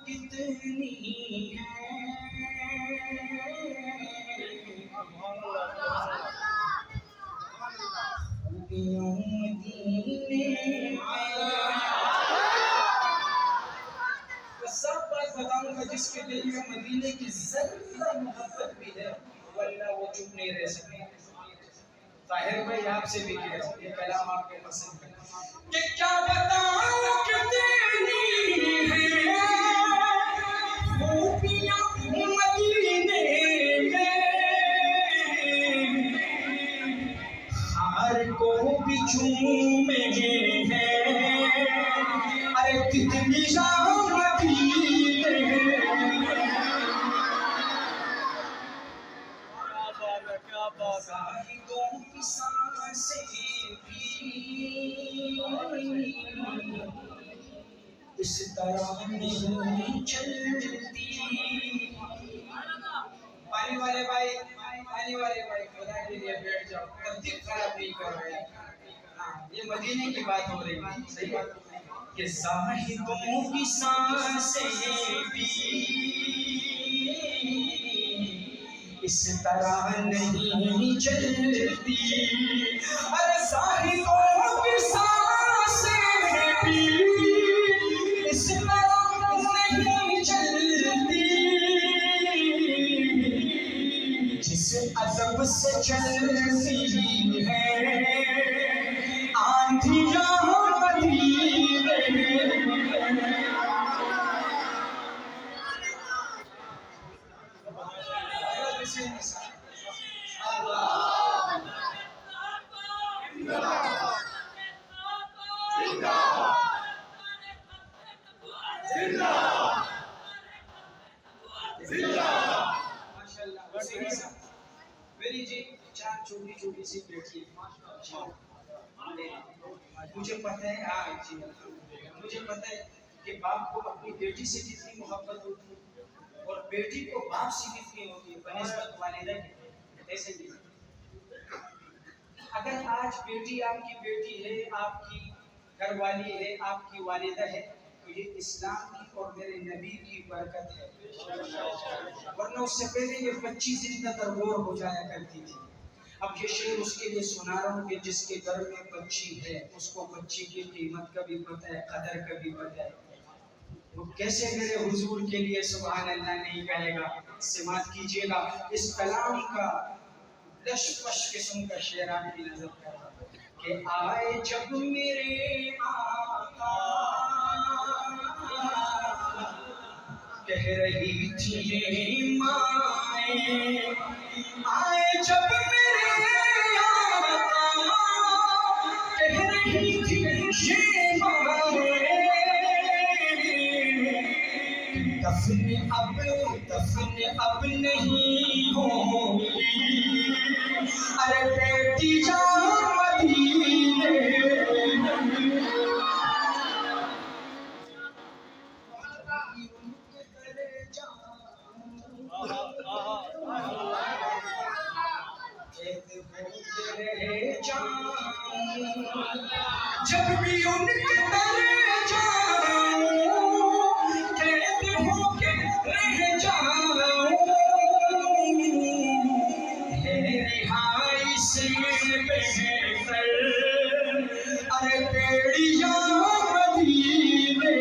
कितनी है, खूबियों मदीने में। सब बात बताऊंगा जिसके दिल में मदीने की जरा मोहब्बत भी है, वरना वो चुप नहीं रह सके। ताहिर भाई आपसे भी कह रहा हूँ, ये कलाम आपके पसंद है कि क्या बताऊं कितनी है खूबियां मदीने में, हार को भी चूमे हैं, अरे कितनी साहिदों की सांसें भी इस तरह नहीं चलती। पानी वाले भाई खुदा के लिए बैठ जाओ, तरतीब खराब नहीं कर रहे। हाँ, ये मदीने की बात हो रही है, सही बात कि साहिदों की सांसें भी इस तरह नहीं चलती, अरे साहिदों की सांसें भी इस तरह नहीं चलती, जिस अदब से चलती है आंधियां मदीने में। मेरी जी चार छोटी छोटी सी बेटी मुझे पता है। हाँ जी, मुझे पता है कि बाप को अपनी बेटी से कितनी मोहब्बत होती है और बेटी को बाप से कितनी होती है बनिस्बत वालिदा की। ऐसे ही अगर आज बेटी आपकी बेटी है, आपकी घरवाली है, आपकी वालिदा है, तो ये इस्लाम की और मेरे नबी की बरकत है, वरना उससे पहले ये बच्ची जिंदा तरबोर हो जाया करती थी। अब ये शेर उसके लिए सुना रहा हूँ कि जिसके घर में बच्ची है उसको बच्ची की कीमत का भी पता है, कदर का भी पता है। वो कैसे मेरे हुजूर के लिए सुभान अल्लाह नहीं कहेगा। समात कीजिएगा इस कलाम का लशपश किस्म का शेर आपकी नजर कर कि आए जब मेरे आका कह रही थी माए, आए जब मेरे आका कह रही थी ये माए, दफन अब नहीं होगी, अरे बेटी जा मदीने जब भी उनके तले जाऊं, कहते हो के रह जाऊं, है रिहाई से बेहतर अरे बेड़िया मदीने।